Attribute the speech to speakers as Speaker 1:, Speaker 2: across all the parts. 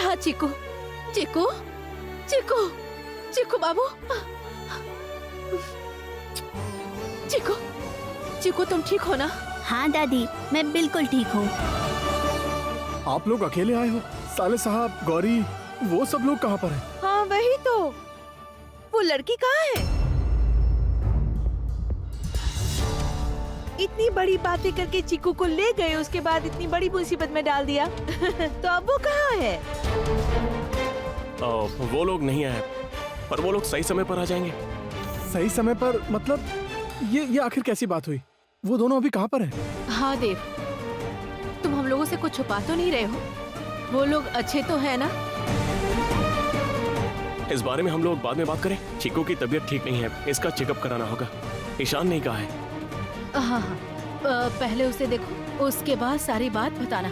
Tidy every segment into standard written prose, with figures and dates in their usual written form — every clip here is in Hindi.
Speaker 1: रहा चिकू? चिकू, चिकू, चिकू बाबू, चिकू, चिकू तुम ठीक हो ना?
Speaker 2: हाँ दादी, मैं बिल्कुल ठीक हूँ।
Speaker 3: आप लोग अकेले आए हो? साले साहब, गौरी, वो सब लोग कहाँ पर हैं?
Speaker 1: हाँ वही तो, वो लड़की कहाँ है? इतनी बड़ी बातें करके चिकू को ले गए, उसके बाद इतनी बड़ी मुसीबत में डाल दिया। तो अब वो कहाँ है?
Speaker 4: वो लोग नहीं आए, पर वो लोग सही समय पर आ जाएंगे।
Speaker 3: सही समय पर मतलब? ये आखिर कैसी बात हुई? वो दोनों अभी कहाँ पर हैं?
Speaker 1: हाँ देव, तुम हम लोगों से कुछ छुपा तो नहीं रहे हो? वो लोग अच्छे तो है ना?
Speaker 4: इस बारे में हम लोग बाद में बात करें। चिकू की तबीयत ठीक नहीं है, इसका चेकअप कराना होगा। ईशान ने कहा है।
Speaker 1: हाँ, पहले उसे देखो, उसके बाद सारी बात बताना।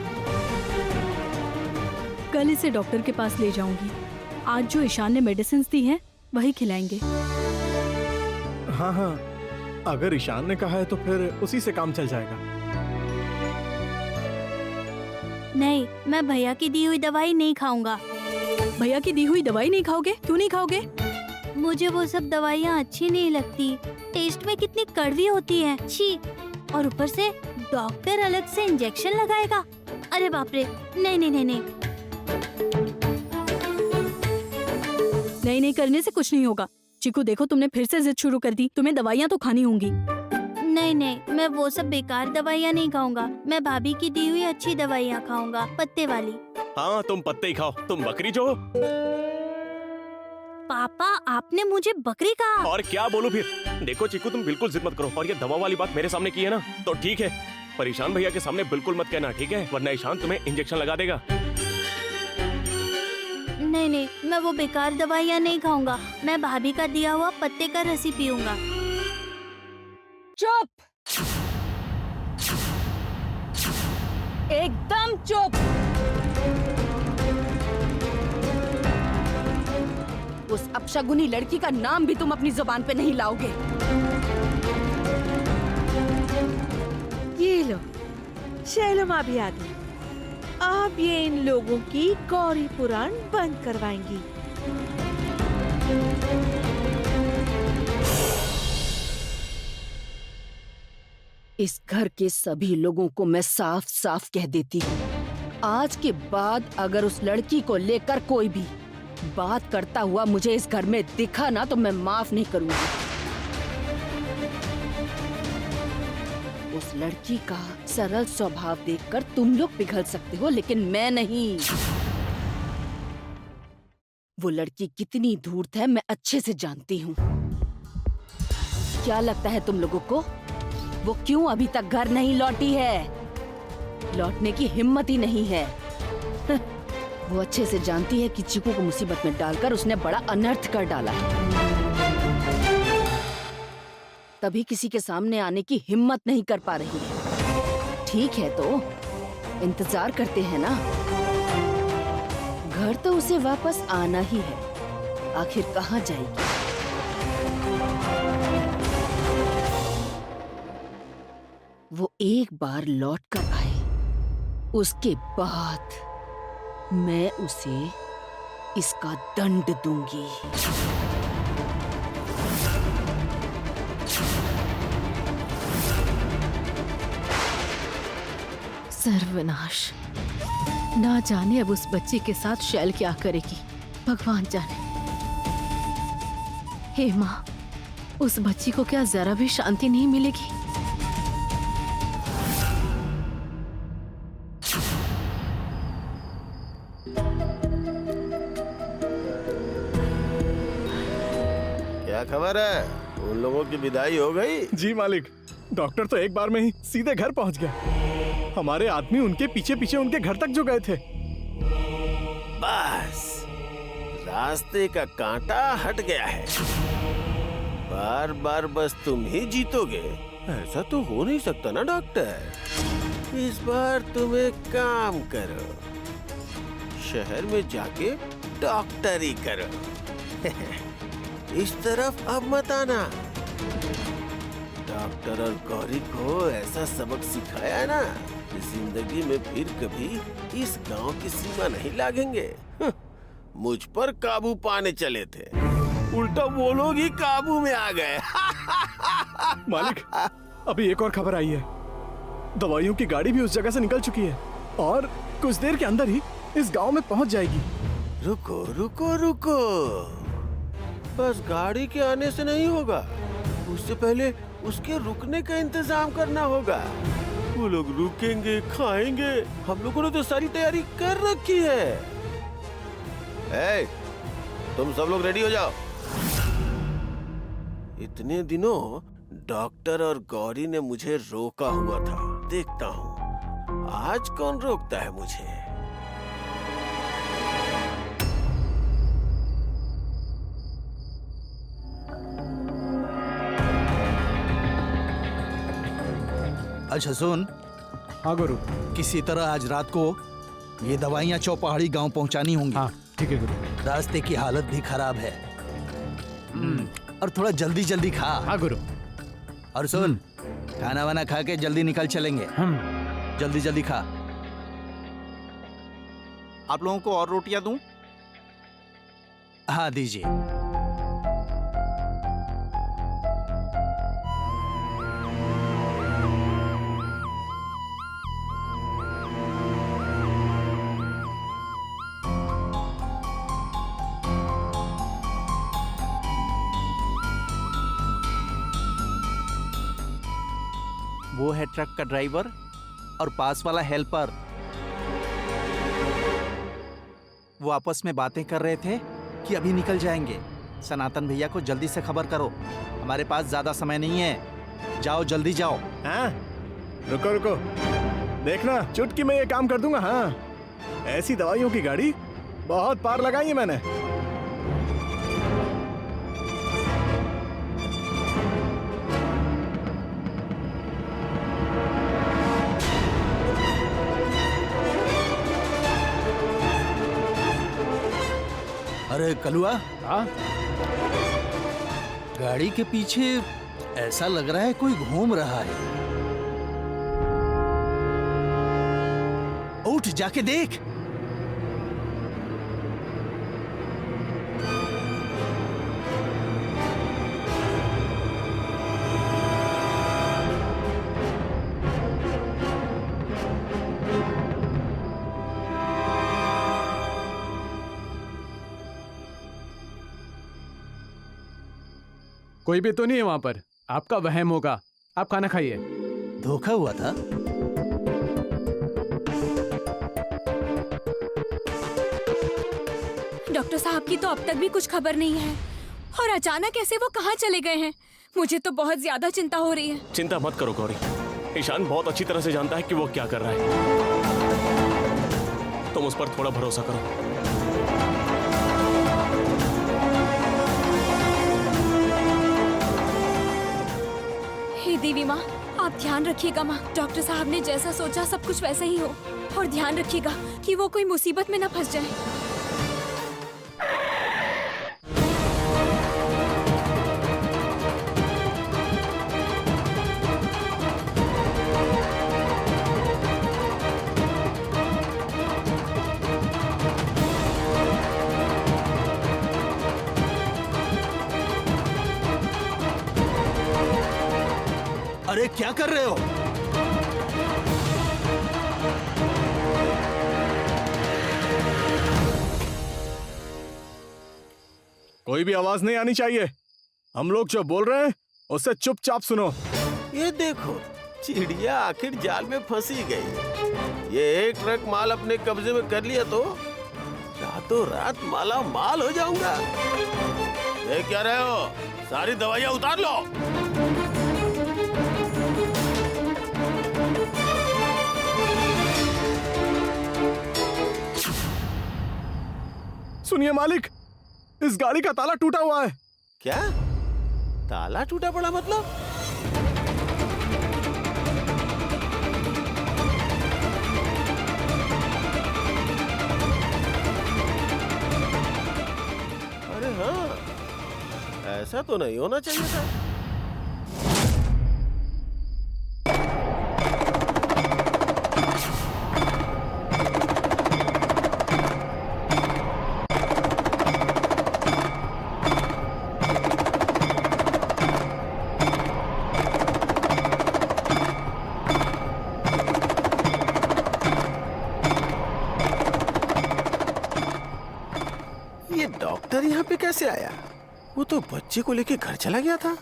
Speaker 5: कल इसे डॉक्टर के पास ले जाऊंगी। आज जो ईशान ने मेडिसिन दी हैं, वही खिलाएंगे।
Speaker 3: हाँ हाँ, अगर ईशान ने कहा है तो फिर उसी से काम चल जाएगा।
Speaker 2: नहीं, मैं भैया की दी हुई दवाई नहीं खाऊंगा।
Speaker 5: भैया की दी हुई दवाई नहीं खाओगे? क्यों नहीं खाओगे?
Speaker 2: मुझे वो सब दवाइयाँ अच्छी नहीं लगती। टेस्ट में कितनी कड़वी होती है, छी। और ऊपर से डॉक्टर अलग से इंजेक्शन लगाएगा। अरे बाप रे, नहीं नहीं नहीं नहीं।
Speaker 5: नहीं नहीं करने से कुछ नहीं होगा। चिकू देखो, तुमने फिर से जिद शुरू कर दी। तुम्हें दवाइयाँ तो खानी होंगी।
Speaker 2: नहीं नहीं, मैं वो सब बेकार दवाइयाँ नहीं खाऊंगा। मैं भाभी की दी हुई अच्छी दवाइयाँ खाऊंगा, पत्ते वाली।
Speaker 4: हाँ, तुम पत्ते ही खाओ, तुम बकरी जो हो।
Speaker 2: पापा, आपने मुझे बकरी कहा?
Speaker 4: और क्या बोलूं फिर? देखो चिकू, तुम बिल्कुल जिद मत करो, और ये दवा वाली बात मेरे सामने की है ना, तो ठीक है। पर ईशान भैया के सामने बिल्कुल मत कहना, ठीक है? वरना ईशान तुम्हें इंजेक्शन लगा देगा।
Speaker 2: नहीं नहीं, मैं वो बेकार दवाइयाँ नहीं खाऊंगा। मैं भाभी का दिया हुआ पत्ते का रस ही पीऊंगा।
Speaker 1: चुप, एकदम चुप। उस अपशगुनी लड़की का नाम भी तुम अपनी जुबान पे नहीं लाओगे। ये लो, शैलमा भी आ गई। अब ये इन लोगों की गौरी पुराण बंद करवाएंगी। इस घर के सभी लोगों को मैं साफ साफ कह देती हूँ, आज के बाद अगर उस लड़की को लेकर कोई भी बात करता हुआ मुझे इस घर में दिखा ना, तो मैं माफ नहीं करूंगी। उस लड़की का सरल स्वभाव देखकर तुम लोग पिघल सकते हो, लेकिन मैं नहीं। वो लड़की कितनी धूर्त है मैं अच्छे से जानती हूँ। क्या लगता है तुम लोगों को, वो क्यों अभी तक घर नहीं लौटी है? लौटने की हिम्मत ही नहीं है। वो अच्छे से जानती है कि चिकू को मुसीबत में डालकर उसने बड़ा अनर्थ कर डाला है, तभी किसी के सामने आने की हिम्मत नहीं कर पा रही है। ठीक है, तो इंतजार करते हैं ना। घर तो उसे वापस आना ही है, आखिर कहाँ जाएगी? वो एक बार लौट कर आए, उसके बाद मैं उसे इसका दंड दूंगी। सर्वनाश, ना जाने अब उस बच्चे के साथ शैल क्या करेगी, भगवान जाने। हे माँ, उस बच्ची को क्या जरा भी शांति नहीं मिलेगी?
Speaker 6: क्या खबर है? उन लोगों की विदाई हो गई?
Speaker 3: जी मालिक, डॉक्टर तो एक बार में ही सीधे घर पहुंच गया। हमारे आदमी उनके पीछे पीछे उनके घर तक जो गए थे।
Speaker 6: बस रास्ते का कांटा हट गया है। बार बार बस तुम ही जीतोगे, ऐसा तो हो नहीं सकता ना डॉक्टर। इस बार तुम एक काम करो, शहर में जाके डॉक्टरी करो। इस तरफ अब मत आना। डॉक्टर और गौरी को ऐसा सबक सिखाया ना जिंदगी में फिर कभी इस गांव की सीमा नहीं लागेंगे। मुझ पर काबू पाने चले थे, उल्टा वो लोग ही काबू में आ गए।
Speaker 3: मालिक, अभी एक और खबर आई है। दवाइयों की गाड़ी भी उस जगह से निकल चुकी है और कुछ देर के अंदर ही इस गांव में पहुंच जाएगी।
Speaker 6: रुको रुको रुको, बस गाड़ी के आने से नहीं होगा, उससे पहले उसके रुकने का इंतजाम करना होगा। वो लोग रुकेंगे, खाएंगे, हम लोगों ने तो सारी तैयारी कर रखी है। ए, तुम सब लोग रेडी हो जाओ। इतने दिनों डॉक्टर और गौरी ने मुझे रोका हुआ था, देखता हूँ आज कौन रोकता है मुझे।
Speaker 7: अच्छा सुन,
Speaker 3: हाँ गुरु।
Speaker 7: किसी तरह आज रात को ये दवाइयाँ चौपहाड़ी गांव पहुंचानी होंगी।
Speaker 3: हाँ ठीक है गुरु।
Speaker 7: रास्ते की हालत भी खराब है। और थोड़ा जल्दी जल्दी खा।
Speaker 3: हाँ गुरु।
Speaker 7: और सुन, खाना वाना खा के जल्दी निकल चलेंगे। जल्दी जल्दी खा।
Speaker 8: आप लोगों को और रोटियां दूं?
Speaker 7: हाँ दीजिए।
Speaker 8: वो है ट्रक का ड्राइवर और पास वाला हेल्पर। वो आपस में बातें कर रहे थे कि अभी निकल जाएंगे। सनातन भैया को जल्दी से खबर करो, हमारे पास ज्यादा समय नहीं है। जाओ जल्दी जाओ।
Speaker 3: हाँ रुको रुको, देखना चुटकी में ये काम कर दूंगा। हाँ, ऐसी दवाइयों की गाड़ी बहुत पार लगाई है मैंने।
Speaker 7: अरे कलुआ,
Speaker 3: हाँ
Speaker 7: गाड़ी के पीछे ऐसा लग रहा है कोई घूम रहा है। उठ जाके देख।
Speaker 3: कोई भी तो नहीं है वहां पर, आपका वहम होगा। आप खाना खाइए।
Speaker 7: धोखा हुआ था।
Speaker 9: डॉक्टर साहब की तो अब तक भी कुछ खबर नहीं है और अचानक ऐसे वो कहाँ चले गए हैं। मुझे तो बहुत ज्यादा चिंता हो रही है।
Speaker 4: चिंता मत करो गौरी, ईशान बहुत अच्छी तरह से जानता है कि वो क्या कर रहा है। तुम उस पर थोड़ा भरोसा करो।
Speaker 9: हे देवी माँ, आप ध्यान रखिएगा माँ। डॉक्टर साहब ने जैसा सोचा सब कुछ वैसा ही हो, और ध्यान रखिएगा कि वो कोई मुसीबत में न फंस जाए।
Speaker 7: अरे क्या कर रहे हो?
Speaker 3: कोई भी आवाज नहीं आनी चाहिए। हम लोग जो बोल रहे हैं उससे चुपचाप सुनो।
Speaker 6: ये देखो, चिड़िया आखिर जाल में फंसी गई। ये एक ट्रक माल अपने कब्जे में कर लिया तो रातों रात माला माल हो जाऊंगा। देख क्या रहे हो, सारी दवाइयां उतार लो।
Speaker 3: सुनिए मालिक, इस गाड़ी का ताला टूटा हुआ है।
Speaker 6: क्या ताला टूटा पड़ा मतलब? अरे हाँ, ऐसा तो नहीं होना चाहिए था। ये डॉक्टर यहाँ पे कैसे आया? वो तो बच्चे को लेके घर चला गया था।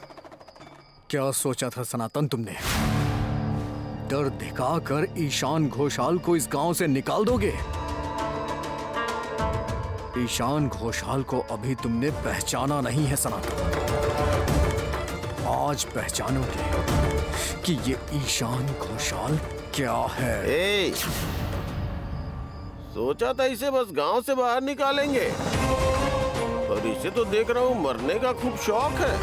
Speaker 3: क्या सोचा था सनातन तुमने? डर दिखाकर ईशान घोषाल को इस गांव से निकाल दोगे? ईशान घोषाल को अभी तुमने पहचाना नहीं है सनातन। आज पहचानोगे कि ये ईशान घोषाल क्या है।
Speaker 6: ए, सोचा था इसे बस गांव से बाहर निकालेंगे, और इसे तो देख रहा हूँ मरने का खूब शौक है।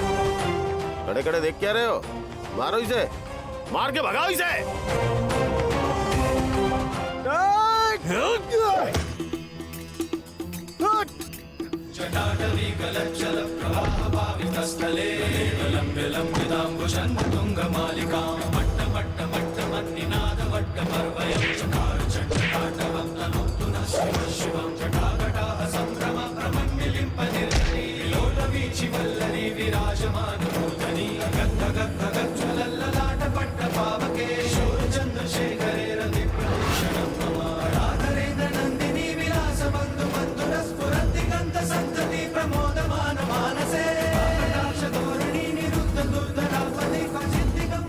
Speaker 6: खड़े खड़े देख क्या रहे हो? मारो इसे, मार के भगाओ इसे।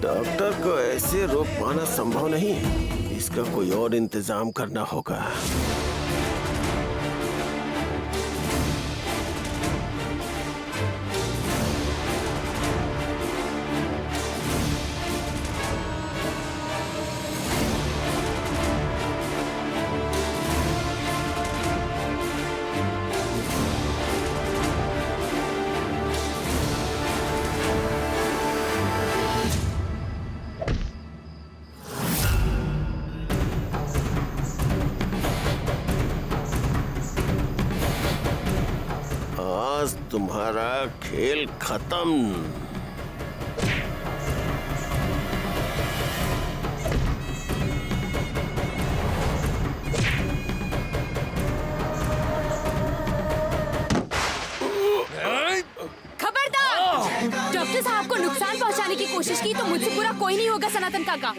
Speaker 6: डॉक्टर को ऐसे रोक पाना संभव नहीं है, इसका कोई और इंतजाम करना होगा। आज तुम्हारा खेल खत्म।
Speaker 9: खबरदार! डॉक्टर साहब को नुकसान पहुंचाने की कोशिश की तो मुझसे बुरा कोई नहीं होगा सनातन काका।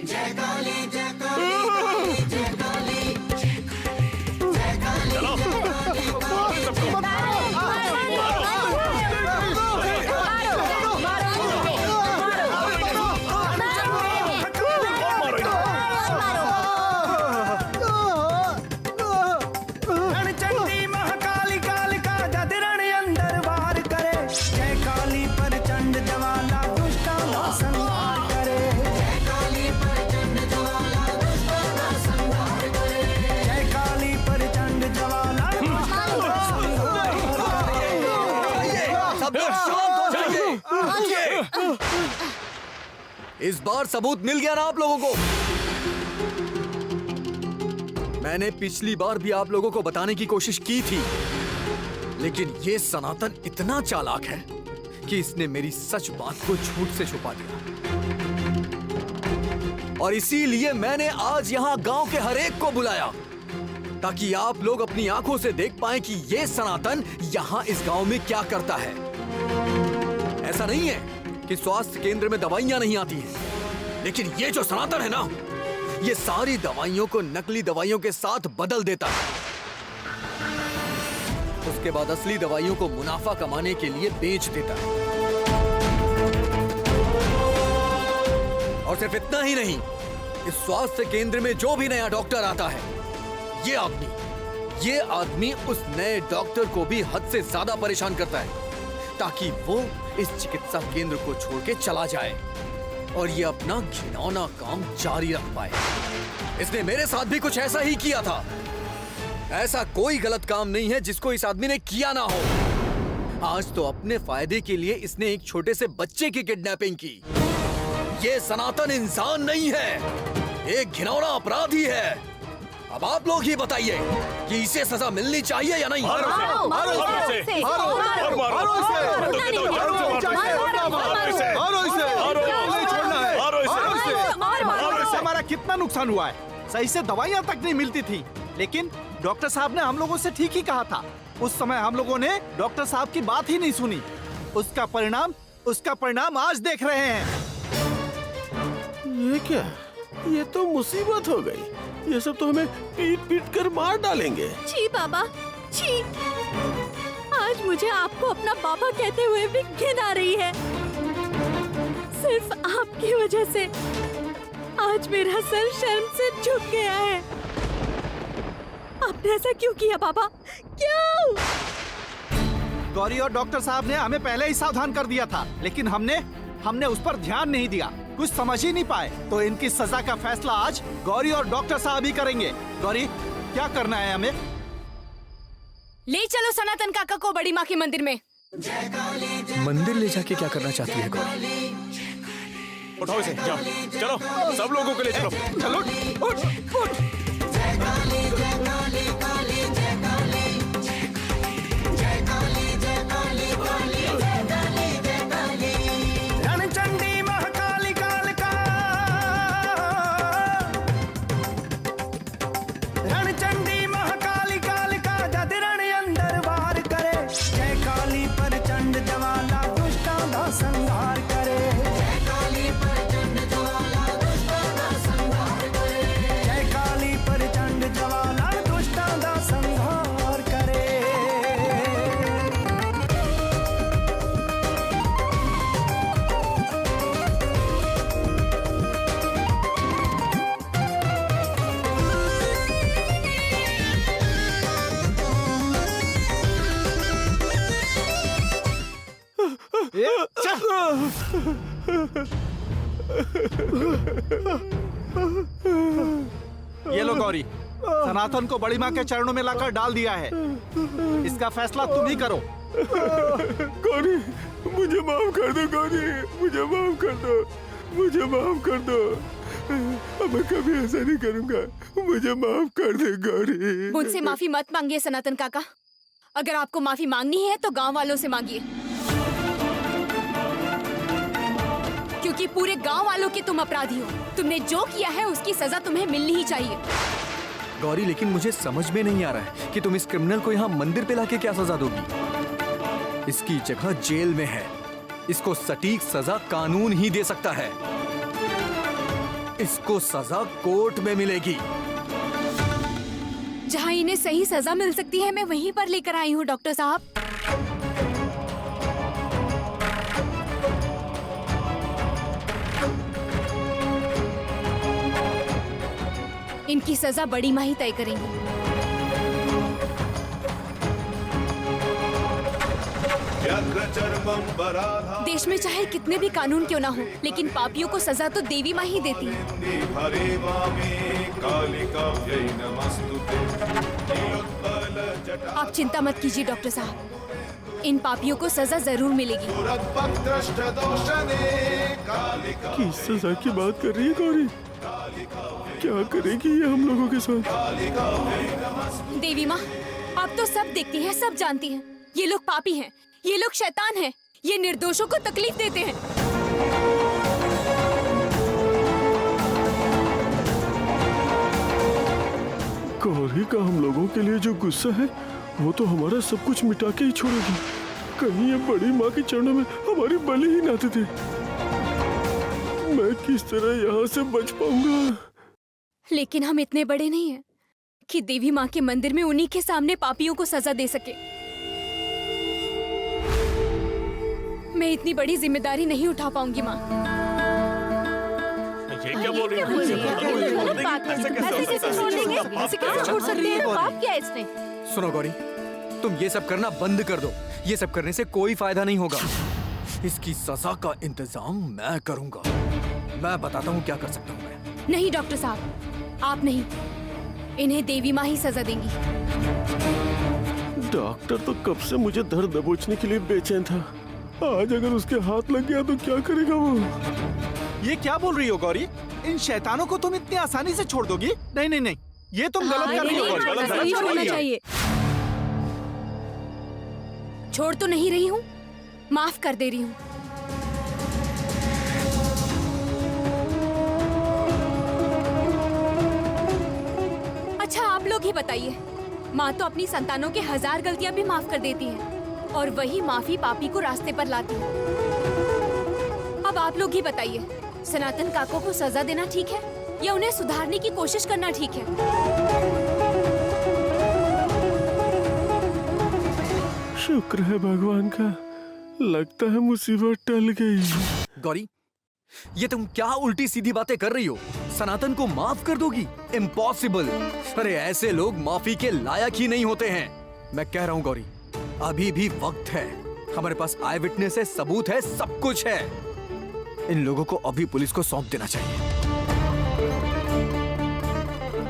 Speaker 3: इस बार सबूत मिल गया ना आप लोगों को? मैंने पिछली बार भी आप लोगों को बताने की कोशिश की थी, लेकिन ये सनातन इतना चालाक है कि इसने मेरी सच बात को झूठ से छुपा दिया। और इसीलिए मैंने आज यहाँ गांव के हर एक को बुलाया, ताकि आप लोग अपनी आंखों से देख पाएं कि ये सनातन यहाँ इस गांव में क्या करता है। ऐसा नहीं है कि स्वास्थ्य केंद्र में दवाइयां नहीं आती हैं, लेकिन ये जो सनातन है ना, ये सारी दवाइयों को नकली दवाइयों के साथ बदल देता है। उसके बाद असली दवाइयों को मुनाफा कमाने के लिए बेच देता है। और सिर्फ इतना ही नहीं, इस स्वास्थ्य केंद्र में जो भी नया डॉक्टर आता है, ये आदमी उस नए डॉक्टर को भी हद से ज्यादा परेशान करता है, ताकि वो इस चिकित्सा केंद्र को छोड़ के चला जाए और ये अपना घिनौना काम जारी रख पाए। इसने मेरे साथ भी कुछ ऐसा ही किया था। ऐसा कोई गलत काम नहीं है जिसको इस आदमी ने किया ना हो। आज तो अपने फायदे के लिए इसने एक छोटे से बच्चे की किडनैपिंग की। ये सनातन इंसान नहीं है, एक घिनौना अपराधी है। अब आप लोग ही बताइए कि इसे सजा मिलनी चाहिए या नहीं।
Speaker 8: हमारा कितना नुकसान हुआ है, सही से दवाइयाँ तक नहीं मिलती थी, लेकिन डॉक्टर साहब ने हम लोगों से ठीक ही कहा था। उस समय हम लोगों ने डॉक्टर साहब की बात ही नहीं सुनी। उसका परिणाम आज देख रहे हैं।
Speaker 6: ये क्या? ये तो मुसीबत हो गई। ये सब तो हमें पीट पीट कर मार डालेंगे।
Speaker 2: छी बाबा, छी।
Speaker 5: आज मुझे आपको अपना पापा कहते हुए भी घिन आ रही है। सिर्फ आपकी वजह से आज मेरा सर शर्म से झुक गया है। आपने ऐसा क्यों किया पापा? क्यों?
Speaker 8: गौरी और डॉक्टर साहब ने हमें पहले ही सावधान कर दिया था, लेकिन हमने उस पर ध्यान नहीं दिया, कुछ समझ ही नहीं पाए। तो इनकी सजा का फैसला आज गौरी और डॉक्टर साहब ही करेंगे। गौरी, क्या करना है हमें?
Speaker 9: ले चलो सनातन काका को बड़ी माँ के मंदिर में।
Speaker 3: मंदिर ले जाके क्या करना चाहती है गौरी?
Speaker 4: उठाओ इसे, जाओ, चलो, सब लोगों को ले चलो।
Speaker 8: चलो, उठ, उठ।
Speaker 10: रणचंडी महाकाली कालिका, रणचंडी महाकाली कालिका, जद रण अंदर वार करे, जय काली प्रचंड ज्वाला दुष्टां दा संहार करे, जय काली प्रचंड ज्वाला दुष्टां दा संहार करे, जय काली प्रचंड ज्वाला दुष्टां दा संहार करे।
Speaker 8: ये लो गौरी, सनातन को बड़ी माँ के चरणों में लाकर डाल दिया है। इसका फैसला तुम ही करो।
Speaker 4: गौरी, मुझे माफ कर दो गौरी, मुझे माफ कर दो, मुझे माफ कर दो। अब मैं कभी ऐसा नहीं करूंगा, मुझे माफ कर दे गौरी।
Speaker 9: मुझसे माफी मत मांगिए सनातन काका। अगर आपको माफी मांगनी है तो गांव वालों से मांगिए, क्योंकि पूरे गांव वालों के तुम अपराधी हो। तुमने जो किया है उसकी सजा तुम्हें मिलनी ही चाहिए।
Speaker 3: गौरी, लेकिन मुझे समझ में नहीं आ रहा है कि तुम इस क्रिमिनल को यहाँ मंदिर पे लाके क्या सजा दोगी? इसकी जगह जेल में है। इसको सटीक सजा कानून ही दे सकता है। इसको सजा कोर्ट में मिलेगी।
Speaker 9: जहाँ इन्हें सही सजा मिल सकती है मैं वहीं पर लेकर आई हूँ डॉक्टर साहब। इनकी सजा बड़ी माँ ही तय करेंगी। देश में चाहे कितने भी कानून क्यों ना हो, लेकिन पापियों को सजा तो देवी माँ ही देती है। आप चिंता मत कीजिए डॉक्टर साहब, इन पापियों को सजा जरूर मिलेगी।
Speaker 4: किस सजा की बात कर रही है गौरी? क्या करेगी ये हम लोगों के साथ?
Speaker 9: देवी माँ, आप तो सब देखती हैं, सब जानती हैं। ये लोग पापी हैं, ये लोग शैतान हैं, ये निर्दोषों को तकलीफ देते हैं।
Speaker 4: गौरी का हम लोगों के लिए जो गुस्सा है वो तो हमारा सब कुछ मिटा के ही छोड़ेगी। कहीं ये बड़ी माँ के चरणों में हमारी बलि ही ना दे दे। मैं किस तरह यहाँ से बच पाऊंगा?
Speaker 9: लेकिन हम इतने बड़े नहीं हैं कि देवी माँ के मंदिर में उन्हीं के सामने पापियों को सजा दे सके। मैं इतनी बड़ी जिम्मेदारी नहीं उठा पाऊंगी माँ।
Speaker 4: ये क्या बोल रही है?
Speaker 1: ऐसे कैसे छोड़ देंगे? ऐसे कैसे छोड़ सकते हैं? पाप किया इसने?
Speaker 3: सुनो गौरी, तुम ये सब करना बंद कर दो। ये सब करने से कोई फायदा नहीं होगा। इसकी सजा का इंतजाम मैं करूंगा। मैं बताता हूँ क्या कर सकता हूँ मैं।
Speaker 9: नहीं डॉक्टर साहब, आप नहीं, इन्हें देवी माँ ही सजा देंगी।
Speaker 4: डॉक्टर तो कब से मुझे दर्द दबोचने के लिए बेचैन था। आज अगर उसके हाथ लग गया तो क्या करेगा वो?
Speaker 8: ये क्या बोल रही हो गौरी? इन शैतानों को तुम इतनी आसानी से छोड़ दोगी? नहीं नहीं नहीं, ये तुम गलत कर रही हो गौरी।
Speaker 5: नहीं छोड़ना चाहिए।
Speaker 9: छोड़ तो नहीं रही हूँ, माफ कर दे रही हूँ। अच्छा आप लोग ही बताइए, माँ तो अपनी संतानों के 1000 गलतियाँ भी माफ कर देती है और वही माफी पापी को रास्ते पर लाती है। अब आप लोग ही बताइए, सनातन काको को सजा देना ठीक है या उन्हें सुधारने की कोशिश करना ठीक है?
Speaker 4: शुक्र है भगवान का, लगता है मुसीबत टल गई।
Speaker 3: गौरी, ये तुम क्या उल्टी सीधी बातें कर रही हो? सनातन को माफ कर दोगी? इम्पॉसिबल। अरे ऐसे लोग माफी के लायक ही नहीं होते हैं। मैं कह रहा हूँ गौरी, अभी भी वक्त है। हमारे पास आई विटनेस है, सबूत है, सब कुछ है। इन लोगों को अभी पुलिस को सौंप देना चाहिए।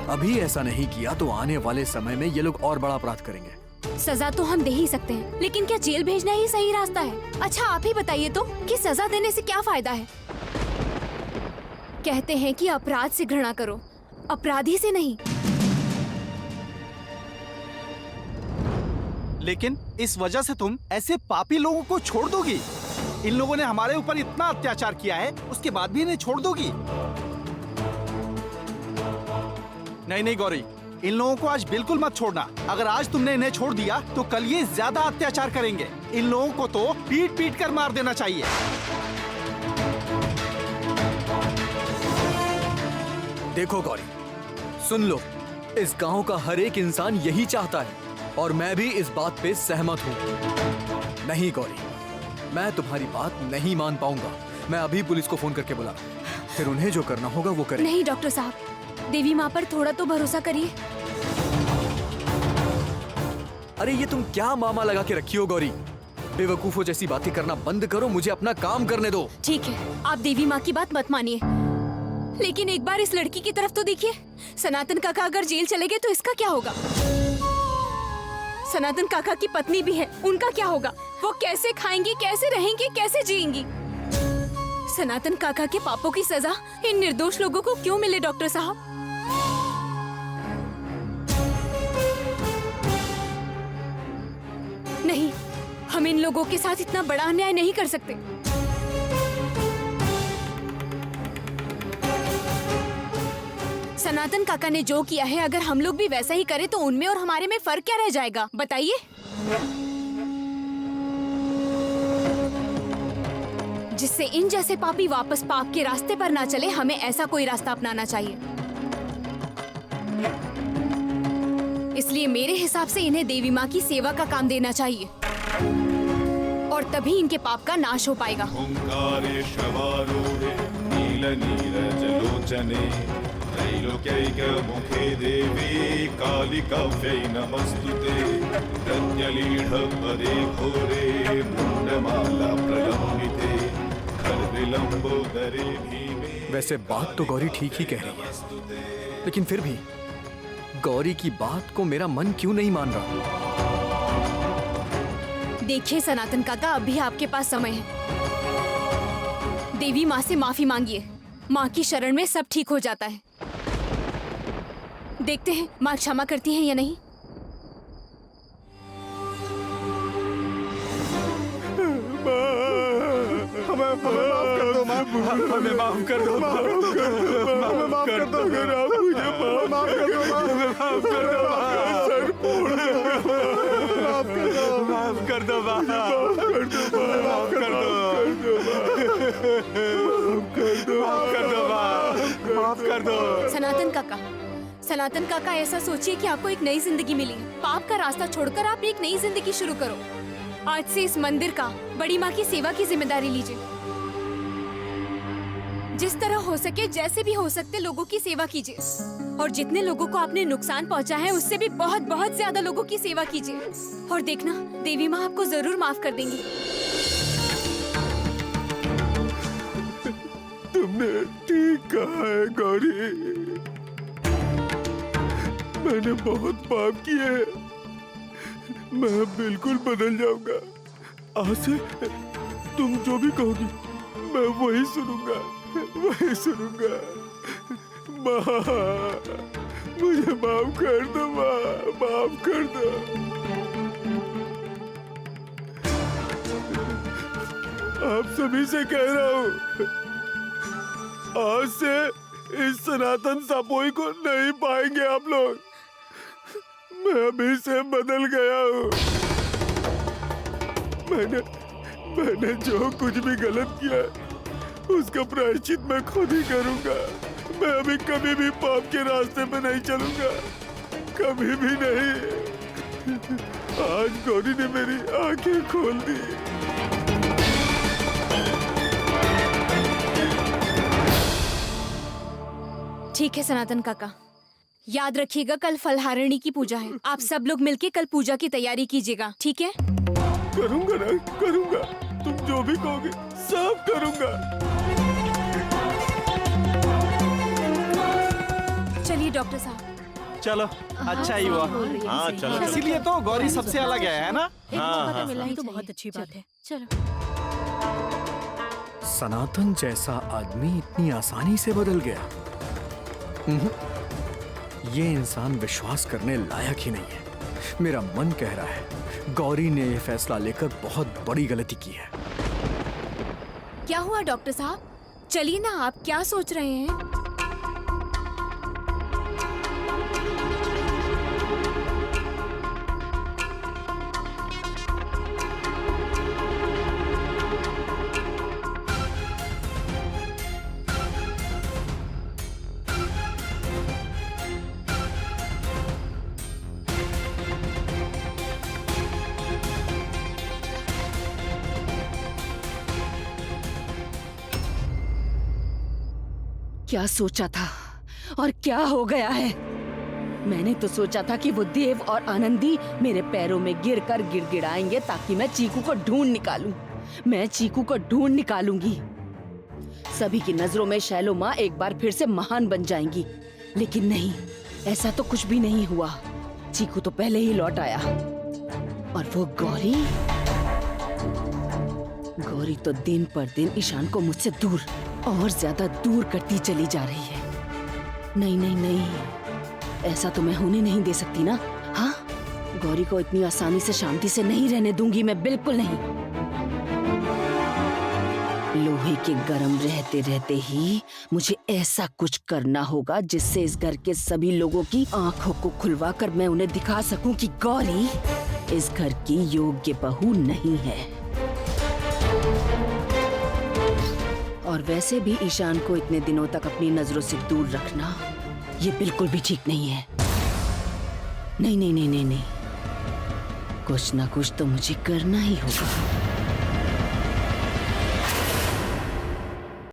Speaker 3: अभी ऐसा नहीं किया तो आने वाले समय में ये लोग और बड़ा अपराध करेंगे।
Speaker 9: सजा तो हम दे ही सकते हैं, लेकिन क्या जेल भेजना ही सही रास्ता है? अच्छा आप ही बताइए तो कि सजा देने से क्या फायदा है? कहते हैं कि अपराध से घृणा करो, अपराधी से नहीं।
Speaker 8: लेकिन इस वजह से तुम ऐसे पापी लोगों को छोड़ दोगी? इन लोगों ने हमारे ऊपर इतना अत्याचार किया है, उसके बाद भी इन्हें छोड़ दोगी? नहीं नहीं गौरी, इन लोगों को आज बिल्कुल मत छोड़ना। अगर आज तुमने इन्हें छोड़ दिया तो कल ये ज्यादा अत्याचार करेंगे। इन लोगों को तो पीट पीट कर मार देना चाहिए।
Speaker 3: देखो गौरी, सुन लो, इस गांव का हर एक इंसान यही चाहता है और मैं भी इस बात पे सहमत हूँ। नहीं गौरी, मैं तुम्हारी बात नहीं मान पाऊंगा। मैं अभी पुलिस को फोन करके बुला, फिर उन्हें जो करना होगा वो करें।
Speaker 9: नहीं डॉक्टर साहब, देवी माँ पर थोड़ा तो भरोसा करिए।
Speaker 3: अरे ये तुम क्या मामा लगा के रखी हो गौरी? बेवकूफों जैसी बातें करना बंद करो, मुझे अपना काम करने दो।
Speaker 9: ठीक है, आप देवी माँ की बात मत मानिए, लेकिन एक बार इस लड़की की तरफ तो देखिए। सनातन काका अगर जेल चले गए तो इसका क्या होगा? सनातन काका की पत्नी भी है, उनका क्या होगा? वो कैसे खाएंगी, कैसे रहेंगी, कैसे जिएंगी? सनातन काका के पापों की सजा इन निर्दोष लोगों को क्यों मिले डॉक्टर साहब? नहीं, हम इन लोगों के साथ इतना बड़ा अन्याय नहीं कर सकते। सनातन काका ने जो किया है, अगर हम लोग भी वैसा ही करें तो उनमें और हमारे में फर्क क्या रह जाएगा? बताइए। जिससे इन जैसे पापी वापस पाप के रास्ते पर ना चले, हमें ऐसा कोई रास्ता अपनाना चाहिए। इसलिए मेरे हिसाब से इन्हें देवी माँ की सेवा का काम देना चाहिए और तभी इनके पाप का नाश हो पाएगा।
Speaker 11: ओंकारे शवारूढ़े नील नीरजलोचने त्रैलोक्यैकमुखे देवी कालिकाव्यै नमस्तुते रत्नलीढपदे घोरे मुण्डमाला प्रलम्बिते खरविलम्बोदरे भीमे।
Speaker 3: वैसे बात तो गौरी ठीक ही कह रही है, लेकिन फिर भी गौरी की बात को मेरा मन क्यों नहीं मान रहा?
Speaker 9: देखिए सनातन काका, अभी आपके पास समय है। देवी माँ से माफी मांगिए, माँ की शरण में सब ठीक हो जाता है। देखते हैं माँ क्षमा करती हैं या नहीं।
Speaker 8: हमें माफ कर दो माँ, हमें माफ कर दो, हमें माफ कर दो, अगर आप मुझे माफ कर दो, हमें माफ कर दो, माफ कर दो, माफ कर दो, माफ कर दो।
Speaker 9: सनातन काका, सनातन काका, ऐसा सोचिए कि आपको एक नई जिंदगी मिली है। पाप का रास्ता छोड़कर आप एक नई जिंदगी शुरू करो। आज से इस मंदिर का, बड़ी माँ की सेवा की जिम्मेदारी लीजिए। जिस तरह हो सके, जैसे भी हो सकते लोगों की सेवा कीजिए और जितने लोगों को आपने नुकसान पहुंचा है उससे भी बहुत बहुत ज्यादा लोगों की सेवा कीजिए और देखना देवी माँ आपको जरूर माफ कर देंगी।
Speaker 4: तुमने ठीक कहा है गौरी, मैंने बहुत पाप किए हैं। मैं बिल्कुल बदल जाऊंगा। आज से तुम जो भी कहोगी मैं वही सुनूंगा, वही सुनूंगा। माँ, मुझे माफ कर दो माँ, माफ कर दो। आप सभी से कह रहा हूँ, आज से इस सनातन सापोई को नहीं पाएंगे आप लोग। मैं अभी से बदल गया हूँ। मैंने जो कुछ भी गलत किया उसका प्रायश्चित मैं खुद ही करूँगा। मैं अभी कभी भी पाप के रास्ते पे नहीं चलूँगा, कभी भी नहीं। आज गौरी ने मेरी आंखें खोल दी।
Speaker 9: ठीक है सनातन काका, याद रखिएगा कल फलहारिणी की पूजा है। आप सब लोग मिलके कल पूजा की तैयारी कीजिएगा, ठीक है?
Speaker 4: करूंगा ना, करूंगा। तुम जो भी कहोगे सब करूंगा।
Speaker 9: चलिए डॉक्टर साहब।
Speaker 8: चलो अच्छा ही हुआ।
Speaker 6: हाँ चलो
Speaker 8: इसीलिए तो गौरी सबसे अलग है ना?
Speaker 6: हाँ
Speaker 5: मिला तो बहुत अच्छी बात है।
Speaker 2: चलो
Speaker 3: सनातन जैसा आदमी इतनी आसानी से बदल गया। ये इंसान विश्वास करने लायक ही नहीं है। मेरा मन कह रहा है गौरी ने यह फैसला लेकर बहुत बड़ी गलती की है।
Speaker 9: क्या हुआ डॉक्टर साहब? चलिए ना, आप क्या सोच रहे हैं?
Speaker 1: क्या सोचा था और क्या हो गया है? मैंने तो सोचा था कि वो देव और आनंदी मेरे पैरों में गिरकर गिड़गिड़ाएंगे ताकि मैं चीकू को ढूंढ निकालूं। मैं चीकू को ढूंढ निकालूंगी। सभी की नजरों में शैलो माँ एक बार फिर से महान बन जाएंगी। लेकिन नहीं, ऐसा तो कुछ भी नहीं हुआ। चीकू तो पहले ही लौट आया। और वो गौरी तो दिन पर दिन ईशान को मुझसे दूर और ज्यादा दूर करती चली जा रही है। नहीं नहीं नहीं, ऐसा तो मैं होने नहीं दे सकती ना। हाँ, गौरी को इतनी आसानी से शांति से नहीं रहने दूंगी मैं, बिल्कुल नहीं। लोहे के गर्म रहते रहते ही मुझे ऐसा कुछ करना होगा जिससे इस घर के सभी लोगों की आंखों को खुलवा कर मैं उन्हें दिखा सकूं कि गौरी इस घर की योग्य बहू नहीं है। और वैसे भी ईशान को इतने दिनों तक अपनी नजरों से दूर रखना ये बिल्कुल भी ठीक नहीं है। नहीं नहीं नहीं नहीं नहीं, कुछ ना कुछ तो मुझे करना ही होगा।